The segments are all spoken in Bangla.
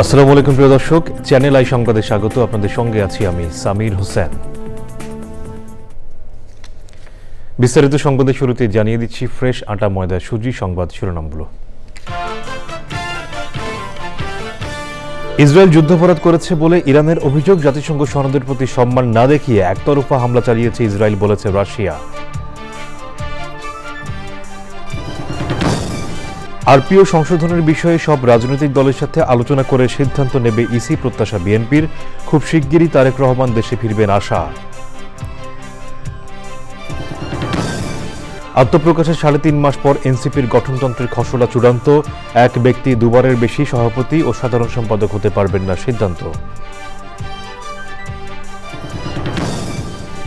আসসালামু আলাইকুম প্রিয় দর্শক, চ্যানেল আই সংবাদে স্বাগত। আপনাদের সঙ্গে আছি আমি সামির হোসেন। বিস্তারিত সংবাদের শুরুতে জানিয়ে দিচ্ছি ফ্রেশ আটা ময়দা সুজি সংবাদ শিরোনামগুলো। ইসরায়েল যুদ্ধাপরাধ করেছে বলে ইরানের অভিযোগ, জাতিসংঘ সনদের প্রতি সম্মান না দেখিয়ে একতরফা হামলা চালিয়েছে ইসরায়েল, বলেছে রাশিয়া। আরপিও সংশোধনের বিষয়ে সব রাজনৈতিক দলের সাথে আলোচনা করে সিদ্ধান্ত নেবে ইসি, প্রত্যাশা বিএনপির। খুব শিগগিরই তারেক রহমান দেশে ফিরবেন আশা। আত্মপ্রকাশের ৩.৫ মাস পর এনসিপির গঠনতন্ত্রের খসড়া চূড়ান্ত। এক ব্যক্তি দুবারের বেশি সভাপতি ও সাধারণ সম্পাদক হতে পারবেন না, সিদ্ধান্ত।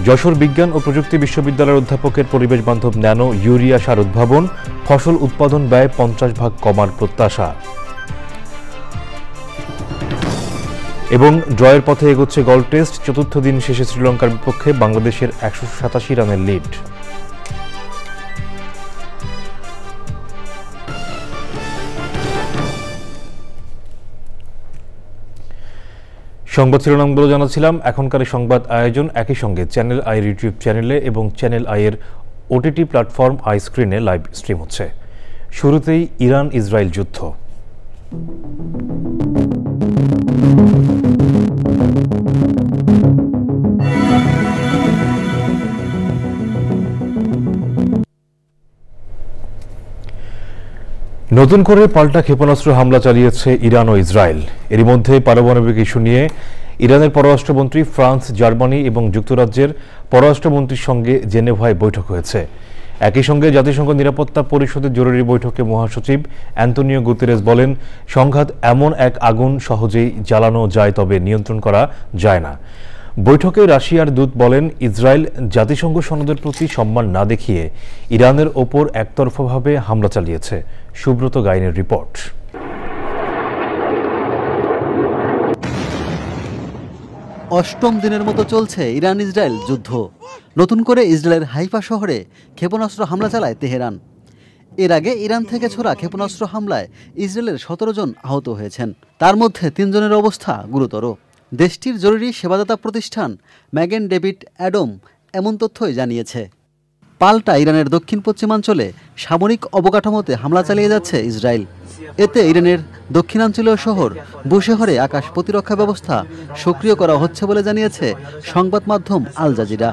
যশোর বিজ্ঞান ও প্রযুক্তি বিশ্ববিদ্যালয়ের অধ্যাপকের পরিবেশ বান্ধব ন্যানো ইউরিয়া সার উদ্ভাবন, ফসল উৎপাদন ব্যয় ৫০% কমার প্রত্যাশা। এবং ড্রয়ের পথে এগোচ্ছে গলফ টেস্ট, চতুর্থ দিন শেষে শ্রীলঙ্কার বিপক্ষে বাংলাদেশের ১৮৭ রানের লিড। সংবাদ শিরোনামগুলো জানাচ্ছিলাম। এখনকার সংবাদ আয়োজন একই সঙ্গে চ্যানেল আইয়ের ইউটিউব চ্যানেলে এবং চ্যানেল আইয়ের ওটিটি প্ল্যাটফর্ম আই স্ক্রিনে লাইভ স্ট্রিম হচ্ছে। শুরুতেই ইরান ইসরায়েল যুদ্ধ। নতুন করে পাল্টা ক্ষেপণাস্ত্র হামলা চালিয়েছে ইরান ও ইসরায়েল। এরই মধ্যে পারমাণবিক ইস্যু নিয়ে ইরানের পররাষ্ট্রমন্ত্রী, ফ্রান্স, জার্মানি এবং যুক্তরাজ্যের পররাষ্ট্রমন্ত্রীর সঙ্গে জেনেভায় বৈঠক হয়েছে। একই সঙ্গে জাতিসংঘ নিরাপত্তা পরিষদের জরুরি বৈঠকে মহাসচিব অ্যান্তোনিও গুতেরেস বলেন, সংঘাত এমন এক আগুন সহজেই জ্বালানো যায়, তবে নিয়ন্ত্রণ করা যায় না। বৈঠকে রাশিয়ার দূত বলেন, ইসরায়েল জাতিসংঘ সনদের প্রতি সম্মান না দেখিয়ে ইরানের ওপর একতরফাভাবে হামলা চালিয়েছে। সুব্রত গাইনের রিপোর্ট। অষ্টম দিনের মতো চলছে ইরান ইসরায়েল যুদ্ধ। নতুন করে ইসরায়েলের হাইফা শহরে ক্ষেপণাস্ত্র হামলা চালায় তেহরান। এর আগে ইরান থেকে ছোড়া ক্ষেপণাস্ত্র হামলায় ইসরায়েলের ১৭ জন আহত হয়েছেন, তার মধ্যে ৩ জনের অবস্থা গুরুতর। দেশটির জরুরি সেবাদাতা প্রতিষ্ঠান ম্যাগেন ডেভিড অ্যাডম এমন তথ্যই জানিয়েছে। পাল্টা ইরানের দক্ষিণ পশ্চিমাঞ্চলে সামরিক অবকাঠামোতে হামলা চালিয়ে যাচ্ছে ইসরায়েল। এতে ইরানের দক্ষিণাঞ্চলীয় শহর বুশেহরে আকাশ প্রতিরক্ষা ব্যবস্থা সক্রিয় করা হচ্ছে বলে জানিয়েছে সংবাদ মাধ্যম আল জাজিরা।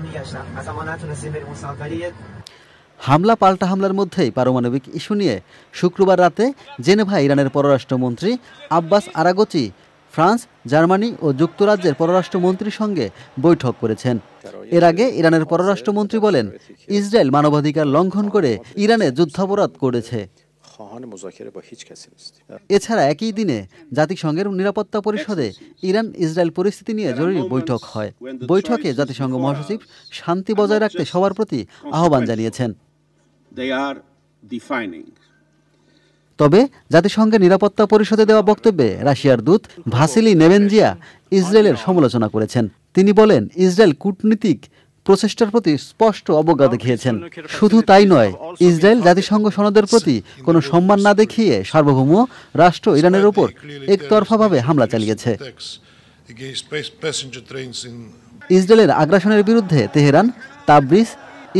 হামলা পাল্টা হামলার মধ্যেই পারমাণবিক ইস্যু নিয়ে শুক্রবার রাতে জেনেভায় ইরানের পররাষ্ট্রমন্ত্রী আব্বাস আরাগচি ফ্রান্স, জার্মানি ও যুক্তরাজ্যের পররাষ্ট্রমন্ত্রীর সঙ্গে বৈঠক করেছেন। এর আগে ইরানের পররাষ্ট্রমন্ত্রী বলেন, ইসরায়েল মানবাধিকার লঙ্ঘন করে ইরানে যুদ্ধাপরাধ করেছে। এছাড়া একই দিনে জাতিসংঘের নিরাপত্তা পরিষদে ইরান ইসরায়েল পরিস্থিতি নিয়ে জরুরি বৈঠক হয়। বৈঠকে জাতিসংঘ মহাসচিব শান্তি বজায় রাখতে সবার প্রতি আহ্বান জানিয়েছেন। তবে জাতিসংঘের নিরাপত্তা পরিষদে দেওয়া বক্তব্যে রাশিয়ার দূত ভাসিলি নেবেনজিয়া ইসরায়েলের সমালোচনা করেছেন। তিনি বলেন, ইসরায়েল কূটনীতিক প্রচেষ্টার প্রতি স্পষ্ট অবজ্ঞা দেখিয়েছেন। শুধু তাই নয়, ইসরায়েল জাতিসংঘ সনদের প্রতি কোনো সম্মান না দেখিয়ে সার্বভৌম রাষ্ট্র ইরানের উপর একতরফাভাবে হামলা চালিয়েছে। ইসরায়েলের আগ্রাসনের বিরুদ্ধে তেহরান, তাবরিজ,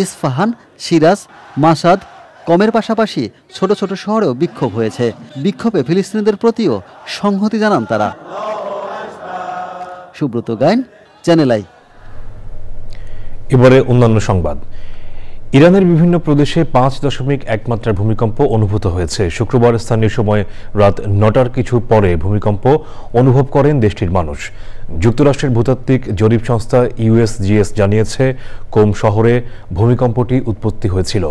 ইস্ফাহান, সিরাজ, মাসাদ, কমের পাশাপাশি ছোট ছোট শহরেও বিক্ষোভ হয়েছে। বিক্ষোভে ফিলিস্তিনিদের প্রতিও সংহতি জানান তারা। Subrata Gain, channel I. এবারে অন্যান্য সংবাদ। ইরানের বিভিন্ন প্রদেশে 5.1 মাত্রার ভূমিকম্প অনুভূত হয়েছে। শুক্রবার স্থানীয় সময় রাত 9টার কিছু পরে ভূমিকম্প অনুভব করেন দেশটির মানুষ। যুক্তরাষ্ট্রের ভূতাত্ত্বিক জরিপ সংস্থা ইউএসজিএস জানিয়েছে, কোম শহরে ভূমিকম্পটি উৎপত্তি হয়েছিল।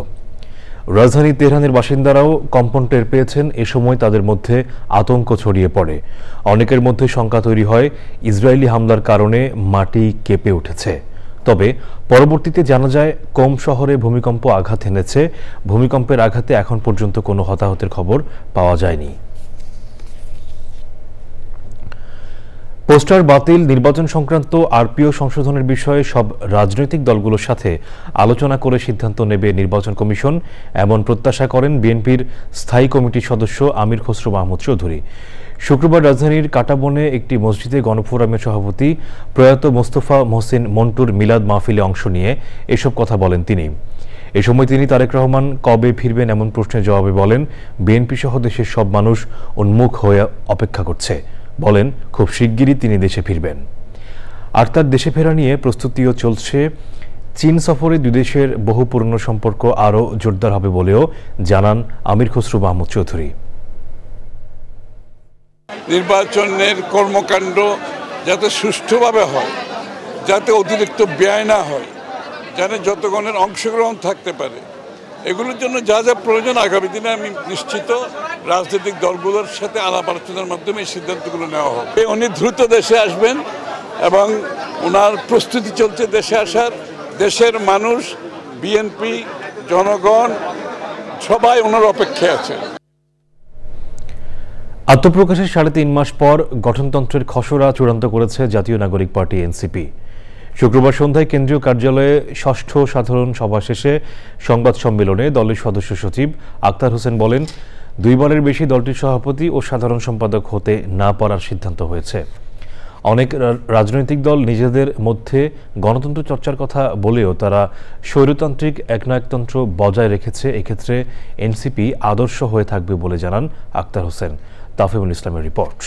রাজধানী তেহরানের বাসিন্দারাও কম্পন টের পেয়েছেন। এ সময় তাদের মধ্যে আতঙ্ক ছড়িয়ে পড়ে। অনেকের মধ্যে শঙ্কা তৈরি হয় ইসরায়েলি হামলার কারণে মাটি কেঁপে উঠেছে। তবে পরবর্তীতে জানা যায় কোম শহরে ভূমিকম্প আঘাত এনেছে। ভূমিকম্পের আঘাতে এখন পর্যন্ত কোনো হতাহতের খবর পাওয়া যায়নি। পোস্টার বাতিল, নির্বাচন সংক্রান্ত আরপিও সংশোধনের বিষয়ে সব রাজনৈতিক দলগুলোর সাথে আলোচনা করে সিদ্ধান্ত নেবে নির্বাচন কমিশন, এমন প্রত্যাশা করেন বিএনপির স্থায়ী কমিটির সদস্য আমির খসরু মাহমুদ চৌধুরী। শুক্রবার রাজধানীর কাটাবনে একটি মসজিদে গণফোরামের সভাপতি প্রয়াত মোস্তফা মহসিন মন্টুর মিলাদ মাহফিলে অংশ নিয়ে এসব কথা বলেন তিনি। এ সময় তিনি তারেক রহমান কবে ফিরবেন এমন প্রশ্নের জবাবে বলেন, বিএনপি সহ দেশের সব মানুষ উন্মুখ হয়ে অপেক্ষা করছে। বলেন, খুব শিগগিরই তিনি দেশে ফিরবেন। আর তার দেশে ফেরা নিয়ে প্রস্তুতিও চলছে। চীন সফরে দুই দেশের বহু পুরনো সম্পর্ক আরও জোরদার হবে বলেও জানান আমির খসরু মাহমুদ চৌধুরী। নির্বাচনের কর্মকাণ্ড যাতে সুষ্ঠুভাবে হয়, যাতে অতিরিক্ত ব্যয় না হয়, যেন যতক্ষণের অংশগ্রহণ থাকতে পারে, এগুলোর জন্য যা যা প্রয়োজন আগামী দিনে আমি নিশ্চিত রাজনৈতিক দলগুলোর সাথে আলাপ আলোচনার মাধ্যমে এই সিদ্ধান্তগুলো নেওয়া হবে। উনি দ্রুত দেশে আসবেন এবং ওনার প্রস্তুতি চলছে দেশে আসার। দেশের মানুষ, বিএনপি, জনগণ সবাই ওনার অপেক্ষায় আছে। আত্মপ্রকাশের 3.5 মাস পর গঠনতন্ত্রের খসড়া চূড়ান্ত করেছে জাতীয় নাগরিক পার্টি এনসিপি। শুক্রবার সন্ধ্যায় কেন্দ্রীয় কার্যালয়ে ষষ্ঠ সাধারণ সভা শেষে সংবাদ সম্মেলনে দলের সদস্য সচিব আক্তার হোসেন বলেন, 2 বারের বেশি দলটির সভাপতি ও সাধারণ সম্পাদক হতে না পারার সিদ্ধান্ত হয়েছে। অনেক রাজনৈতিক দল নিজেদের মধ্যে গণতন্ত্র চর্চার কথা বলেও তারা স্বৈরতান্ত্রিক একনায়কতন্ত্র বজায় রেখেছে। এক্ষেত্রে এনসিপি আদর্শ হয়ে থাকবে বলে জানান আক্তার হোসেন। তাফিমুল ইসলামের রিপোর্ট।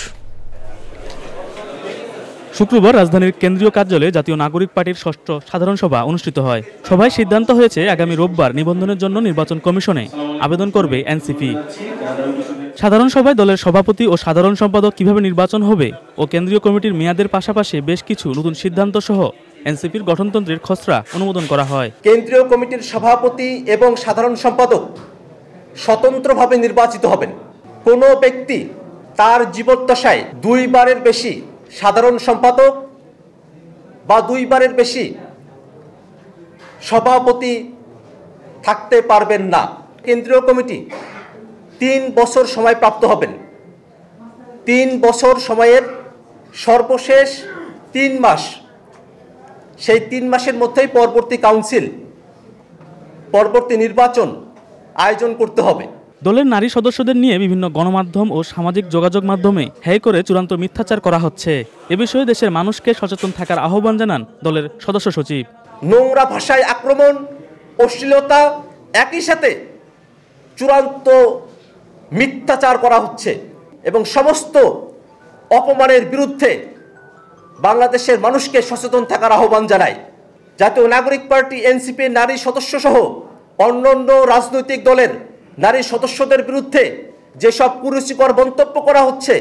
শুক্রবার রাজধানীর কেন্দ্রীয় কার্যালয়ে জাতীয় নাগরিক পার্টির ষষ্ঠ সাধারণ সভা অনুষ্ঠিত হয়। সভায় সিদ্ধান্ত হয়েছে আগামী রোববার নিবন্ধনের জন্য নির্বাচন কমিশনে আবেদন করবে এনসিপি। সাধারণ সভায় দলের সভাপতি ও সাধারণ সম্পাদক কিভাবে নির্বাচন হবে ও কেন্দ্রীয় কমিটির মেয়াদের পাশাপাশি বেশ কিছু নতুন সিদ্ধান্ত সহ এনসিপির গঠনতন্ত্রের খসড়া অনুমোদন করা হয়। কেন্দ্রীয় কমিটির সভাপতি এবং সাধারণ সম্পাদক স্বতন্ত্রভাবে নির্বাচিত হবেন। কোনো ব্যক্তি তার জীবদ্দশায় 2 বারের বেশি সাধারণ সম্পাদক বা 2 বারের বেশি সভাপতি থাকতে পারবেন না। কেন্দ্রীয় কমিটি 3 বছর সময় প্রাপ্ত হবেন। 3 বছর সময়ের সর্বশেষ 3 মাস, সেই 3 মাসের মধ্যেই পরবর্তী কাউন্সিল, পরবর্তী নির্বাচন আয়োজন করতে হবে। দলের নারী সদস্যদের নিয়ে বিভিন্ন গণমাধ্যম ও সামাজিক যোগাযোগ মাধ্যমে হ্যায় করে চূড়ান্ত মিথ্যাচার করা হচ্ছে। এ বিষয়ে দেশের মানুষকে সচেতন থাকার আহ্বান জানান দলের সদস্য সচিব। নোংরা ভাষায় আক্রমণ, অশ্লীলতা, একই সাথে চূড়ান্ত মিথ্যাচার করা হচ্ছে এবং সমস্ত অপমানের বিরুদ্ধে বাংলাদেশের মানুষকে সচেতন থাকার আহ্বান জানায়। জাতীয় নাগরিক পার্টি এনসিপি নারী সদস্য সহ অন্যান্য রাজনৈতিক দলের নারী সদস্যদের বিরুদ্ধে যেসব কুরুচিকর মন্তব্য করা হচ্ছে,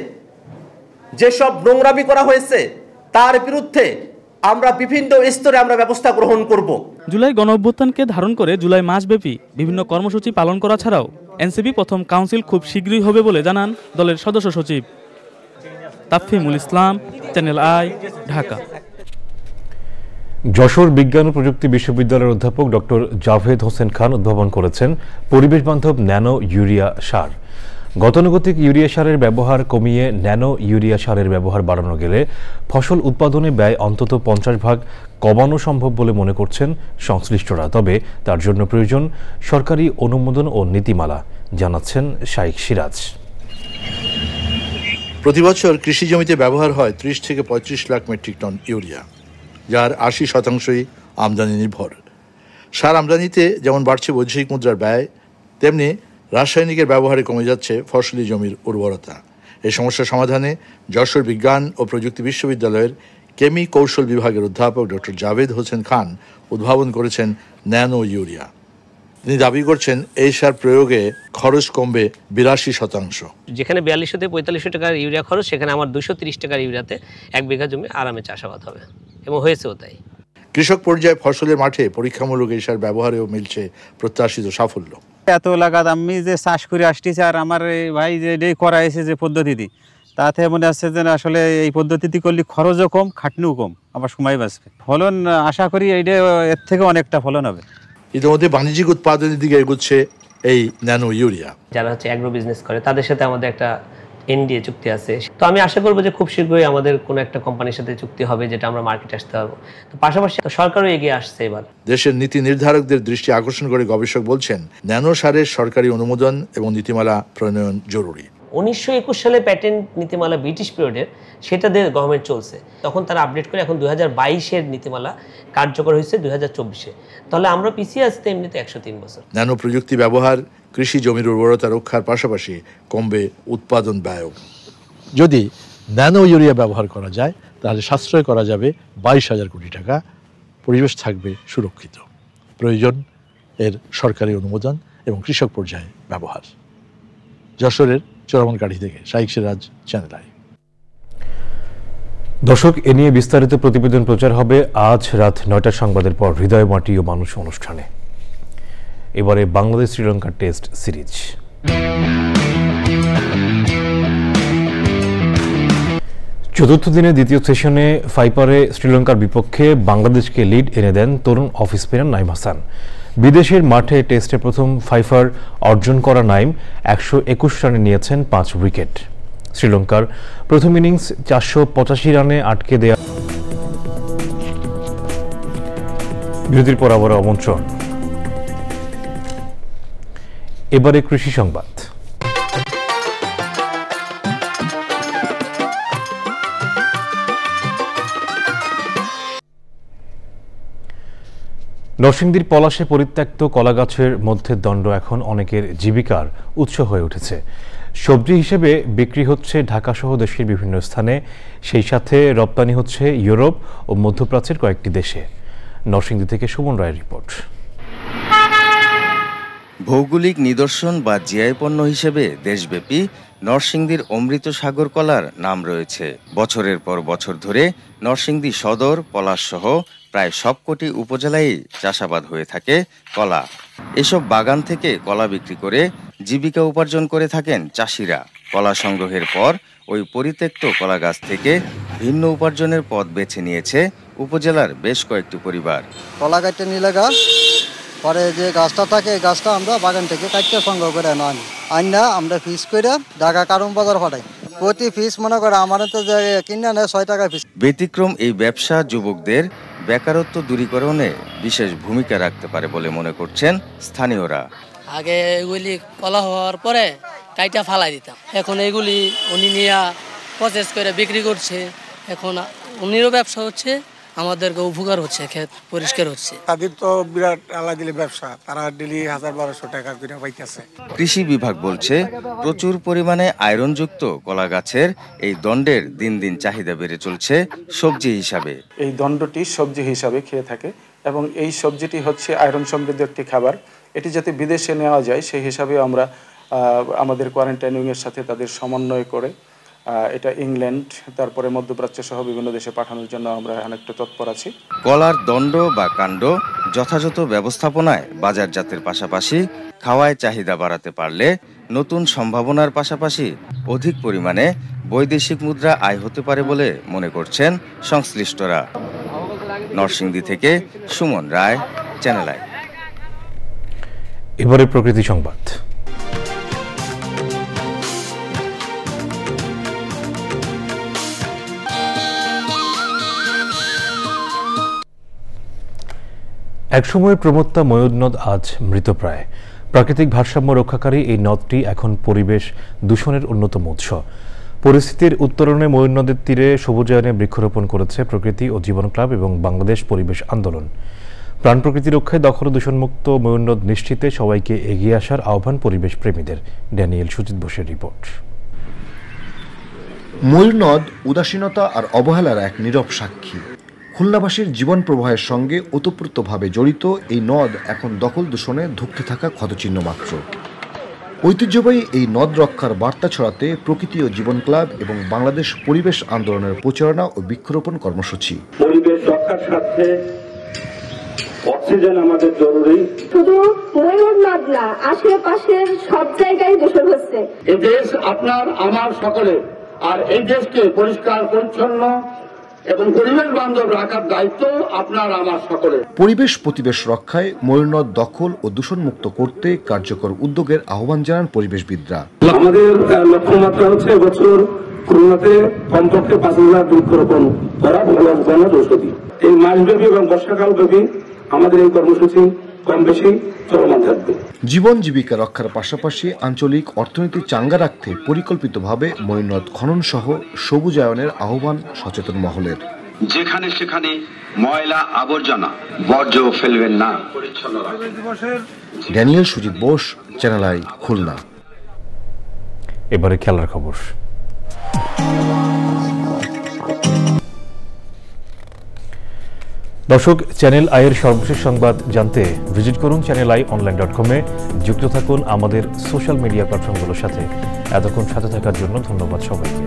যেসব নোংরামি করা হয়েছে, তার বিরুদ্ধে আমরা বিভিন্ন স্তরে ব্যবস্থা গ্রহণ করব। জুলাই গণঅভ্যুত্থানকে ধারণ করে জুলাই মাসব্যাপী বিভিন্ন কর্মসূচি পালন করা ছাড়াও এনসিপি প্রথম কাউন্সিল খুব শীঘ্রই হবে বলে জানান দলের সদস্য সচিব। তাফিমুল ইসলাম, চ্যানেল আই, ঢাকা। যশোর বিজ্ঞান ও প্রযুক্তি বিশ্ববিদ্যালয়ের অধ্যাপক ডক্টর জাভেদ হোসেন খান উদ্ভাবন করেছেন পরিবেশ বান্ধব ন্যানো ইউরিয়া সার। গতানুগতিক ইউরিয়া সারের ব্যবহার কমিয়ে ন্যানো ইউরিয়া সারের ব্যবহার বাড়ানো গেলে ফসল উৎপাদনে ব্যয় অন্তত 50% কমানো সম্ভব বলে মনে করছেন সংশ্লিষ্টরা। তবে তার জন্য প্রয়োজন সরকারি অনুমোদন ও নীতিমালা, জানাচ্ছেন শাইখ সিরাজ। প্রতি বছর কৃষি জমিতে ব্যবহার হয় 30 থেকে 35 লাখ মেট্রিক টন ইউরিয়া, যার 80%ই আমদানি নির্ভর। সার আমদানিতে যেমন বাড়ছে বৈদেশিক মুদ্রার ব্যয়, তেমনি রাসায়নিকের ব্যবহারে কমে যাচ্ছে ফসলি জমির উর্বরতা। এই সমস্যা সমাধানে যশোর বিজ্ঞান ও প্রযুক্তি বিশ্ববিদ্যালয়ের কেমি কৌশল বিভাগের অধ্যাপক ডক্টর জাভেদ হোসেন খান উদ্ভাবন করেছেন ন্যানো ইউরিয়া। তিনি দাবি করছেন এই সার প্রয়োগে খরচ কমবে 82%। যেখানে 4200 থেকে 4500 টাকার ইউরিয়া খরচ, সেখানে আমার 230 টাকার ইউরিয়াতে 1 বিঘা জমি আরামে চাষাবাদ হবে, এবং হয়েছেও তাই। কৃষক পর্যায়ে ফসলের মাঠে পরীক্ষামূলক এই সার ব্যবহারেও মিলছে প্রত্যাশিত সাফল্য। এত লাগাত আমি যে চাষ করে আসতেছি আর আমার এই ভাই যে এটাই করা হয়েছে যে পদ্ধতিটি, তাতে মনে হচ্ছে যে আসলে এই পদ্ধতিটি করলে খরচও কম, খাটনিও কম, আবার সময় বাঁচবে। ফলন আশা করি এইটা এর থেকে অনেকটা ফলন হবে। ইতিমধ্যে বাণিজ্যিক উৎপাদনের দিকে এগোচ্ছে এই ন্যানো ইউরিয়া। যারা হচ্ছে অ্যাগ্রো বিজনেস করে তাদের সাথে আমাদের একটা এনডিএ চুক্তি আছে, তো আমি আশা করবো যে খুব শীঘ্রই আমাদের কোনো একটা কোম্পানির সাথে চুক্তি হবে যেটা আমরা মার্কেটে আসতে পারবো। তো পাশাপাশি সরকারও এগিয়ে আসছে এবার। দেশের নীতি নির্ধারকদের দৃষ্টি আকর্ষণ করে গবেষক বলছেন ন্যানো সারের সরকারি অনুমোদন এবং নীতিমালা প্রণয়ন জরুরি। 1921 সালে প্যাটেন্ট নীতিমালা ব্রিটিশ পিরিয়ডের, সেটা দিয়ে গভর্নমেন্ট চলছে, তখন তারা আপডেট করে এখন 2022-এর নীতিমালা কার্যকর হয়েছে 2024-এ। তাহলে আমরা পিছিয়ে আসতে এমনিতে 103 বছর। ন্যানো প্রযুক্তি ব্যবহার কৃষি জমির উর্বরতা রক্ষার পাশাপাশি কমবে উৎপাদন ব্যয়। যদি ন্যানো ইউরিয়া ব্যবহার করা যায় তাহলে সাশ্রয় করা যাবে 22,000 কোটি টাকা, পরিবেশ থাকবে সুরক্ষিত। প্রয়োজন এর সরকারি অনুমোদন এবং কৃষক পর্যায়ে ব্যবহার। যশোরের চরমনকাঠি থেকে শাইখ সিরাজ, চ্যানেল আই। দর্শক, এ নিয়ে বিস্তারিত প্রতিবেদন প্রচার হবে আজ রাত 9টার সংবাদের পর হৃদয় মাটি ও মানুষ অনুষ্ঠানে। এবারে বাংলাদেশ শ্রীলঙ্কা টেস্ট সিরিজ। চতুর্থ দিনের দ্বিতীয় সেশনে ফাইপারে শ্রীলঙ্কার বিপক্ষে বাংলাদেশকে লিড এনে দেন তরুণ অফ স্পিনার নাইম হাসান। বিদেশের মাঠে টেস্টে প্রথম ফাইফার অর্জন করা নাইম 121 রানে নিয়েছেন 5 উইকেট। শ্রীলঙ্কার প্রথম ইনিংস 485 রানে আটকে দেয়া। বিরতির পর আবার আমন্ত্রণ। এবারে কৃষি সংবাদ। নরসিংদীর পলাশে পরিত্যক্ত কলাগাছের মধ্যে দণ্ড এখন অনেকের জীবিকার উৎস হয়ে উঠেছে। সবজি হিসেবে বিক্রি হচ্ছে ঢাকাসহ দেশের বিভিন্ন স্থানে, সেই সাথে রপ্তানি হচ্ছে ইউরোপ ও মধ্যপ্রাচ্যের কয়েকটি দেশে। নরসিংদী থেকে সুমন রায়ের রিপোর্ট। ভৌগোলিক নিদর্শন বা জিআই পণ্য হিসেবে দেশব্যাপী নরসিংদীর অমৃত সাগর কলার নাম রয়েছে। বছরের পর বছর ধরে নরসিংদী সদর, পলাশ সহ প্রায় সবকটি উপজেলায় চাষাবাদ হয়ে থাকে কলা। এসব বাগান থেকে কলা বিক্রি করে জীবিকা উপার্জন করে থাকেন চাষিরা। কলা সংগ্রহের পর ওই পরিত্যক্ত কলা গাছ থেকে ভিন্ন উপার্জনের পথ বেছে নিয়েছে উপজেলার বেশ কয়েকটি পরিবার। কলা কাটতে নিলে গাছ পরে যে গাছটা থাকে গাছটা আমরা বাগান থেকে কাটতে সংগ্রহ করে আনা আমরা পিস করে ঢাকা কারণ বাজার পাঠাই। প্রতি পিস মনে করে আমার তো কিনে নেয় 6 টাকা পিস। ব্যতিক্রম এই ব্যবসা যুবকদের বেকারত্ব দূরীকরণে বিশেষ ভূমিকা রাখতে পারে বলে মনে করছেন স্থানীয়রা। আগে এগুলি কলা হওয়ার পরে কাইটা ফালাই দিতাম, এখন এগুলি উনি নিয়ে প্রসেস করে বিক্রি করছে। এখন উনিরও ব্যবসা হচ্ছে, আমাদেরকে উপকার হচ্ছে, ক্ষেত পরিষ্কার হচ্ছে। তাদের তো বিরাট আলাদা ব্যবসা, তারা ডেলি 1000-1200 টাকা করে পাইতেছে। কৃষি বিভাগ বলছে প্রচুর পরিমাণে আয়রনযুক্ত কলা গাছের এই দণ্ডের দিন দিন চাহিদা বেড়ে চলছে সবজি হিসাবে। এই দণ্ডটি সবজি হিসাবে খেয়ে থাকে এবং এই সবজিটি হচ্ছে আয়রন সমৃদ্ধ একটি খাবার। এটি যাতে বিদেশে নেওয়া যায় সেই হিসাবে আমরা আমাদের কোয়ারেন্টাইনিং এর সাথে তাদের সমন্বয় করে এটা ইংল্যান্ড, তারপরে মধ্যপ্রাচ্য সহ বিভিন্ন দেশে পাঠানোর জন্য আমরা অনেকটা তৎপর আছি। কলার দণ্ড বা কাণ্ড যথাযথ ব্যবস্থাপনায় বাজারজাতের পাশাপাশি খাওয়ায় চাহিদা বাড়াতে পারলে নতুন সম্ভাবনার পাশাপাশি অধিক পরিমাণে বৈদেশিক মুদ্রা আয় হতে পারে বলে মনে করছেন সংশ্লিষ্টরা। নরসিংদী থেকে সুমন রায়, চ্যানেল আই। এবারে প্রকৃতি সংবাদ। একসময় প্রমত্তা ময়ূর নদ আজ মৃতপ্রায়। প্রাকৃতিক ভারসাম্য রক্ষাকারী এই নদটি এখন পরিবেশ দূষণের অন্যতম উৎস। পরিস্থিতির উত্তরণে ময়ূর নদের তীরে সবুজায়নে বৃক্ষরোপণ করেছে প্রকৃতি ও জীবন ক্লাব এবং বাংলাদেশ পরিবেশ আন্দোলন। প্রাণ প্রকৃতি রক্ষায় দখল ও দূষণমুক্ত ময়ূর নদ নিশ্চিতে সবাইকে এগিয়ে আসার আহ্বান পরিবেশ প্রেমীদের। ড্যানিয়েল সুজিত বোসের রিপোর্ট। ময়ূর নদ উদাসীনতা আর অবহেলার এক নীরব সাক্ষী। খুলনাবাসীর জীবন প্রবাহের সঙ্গে ওতপ্রোতভাবে জড়িত এই নদ এখন দখল দূষণে ধুঁকতে থাকা ক্ষতচিহ্ন মাত্র। ঐতিহ্যবাহী এই নদ রক্ষার বার্তা ছড়াতে প্রকৃতি ও জীবন ক্লাব এবং বাংলাদেশ পরিবেশ আন্দোলনের প্রচারণা ও বৃক্ষরোপণ কর্মসূচি। পরিবেশ রক্ষার স্বার্থে অক্সিজেন আমাদের জরুরি। শুধু ময়ূরনদ না, আশেপাশের সব জায়গায় দূষণ হচ্ছে। এই দেশ আপনার আমার সকলে, আর এই দেশকে পরিষ্কার পরিচ্ছন্ন এবং পরিবেশ বান্ধব রাখার দায়িত্ব আপনার আমার সকলে। পরিবেশ প্রতিবেশ রক্ষায় ময়ূরনদ দখল ও দূষণমুক্ত করতে কার্যকর উদ্যোগের আহ্বান জানান পরিবেশবিদরা। আমাদের লক্ষ্যমাত্রা হচ্ছে এবছর খুলনাতে কমপক্ষে 5,000 বৃক্ষরোপণ করা বনৌষধি। এই মাসব্যাপী এবং বর্ষাকাল ব্যাপী আমাদের এই কর্মসূচি কম বেশি চলমান থাকবে। জীবন জীবিকা রক্ষার পাশাপাশি আঞ্চলিক অর্থনীতি চাঙ্গা রাখতে পরিকল্পিতভাবে ময়ূরনদ খনন সহ সবুজায়নের আহ্বান সচেতন মহলের। যেখানে সেখানে ময়লা আবর্জনা বর্জ্য ফেলবেন না। Daniel Sujit Bose, channel I, Khulna. এবারে খেলার খবর। দর্শক, চ্যানেল আইয়ের সর্বশেষ সংবাদ জানতে ভিজিট করুন channelionline.com-এ। যুক্ত থাকুন আমাদের সোশ্যাল মিডিয়া প্ল্যাটফর্মগুলোর সাথে। এতক্ষণ সাথে থাকার জন্য ধন্যবাদ সবাইকে।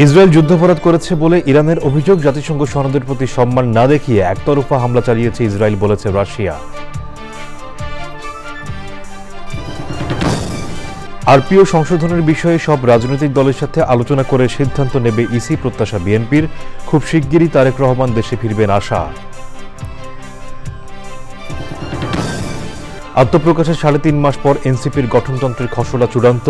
ইসরায়েল যুদ্ধাপরাধ করেছে বলে ইরানের অভিযোগ। জাতিসংঘ সনদের প্রতি সম্মান না দেখিয়ে একতরফা হামলা চালিয়েছে ইসরায়েল, বলেছে রাশিয়া। আরপিও সংশোধনের বিষয়ে সব রাজনৈতিক দলের সাথে আলোচনা করে সিদ্ধান্ত নেবে ইসি, প্রত্যাশা বিএনপির। খুব শিগগিরই তারেক রহমান দেশে ফিরবেন আশা। আত্মপ্রকাশের 3.5 মাস পর এনসিপির গঠনতন্ত্রের খসড়া চূড়ান্ত।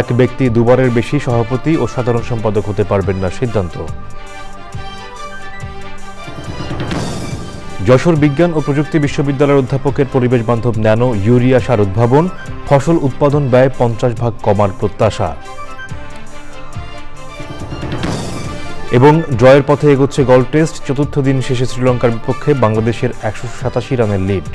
এক ব্যক্তি দুবারের বেশি সভাপতি ও সাধারণ সম্পাদক হতে পারবেন না, সিদ্ধান্ত। যশোর বিজ্ঞান ও প্রযুক্তি বিশ্ববিদ্যালয়ের অধ্যাপকের পরিবেশ বান্ধব ন্যানো ইউরিয়া সার উদ্ভাবন। ফসল উৎপাদন ব্যয় 50% কমার প্রত্যাশা। এবং ড্রয়ের পথে এগোচ্ছে গল টেস্ট। চতুর্থ দিন শেষে শ্রীলঙ্কার বিপক্ষে বাংলাদেশের 187 রানের লিড।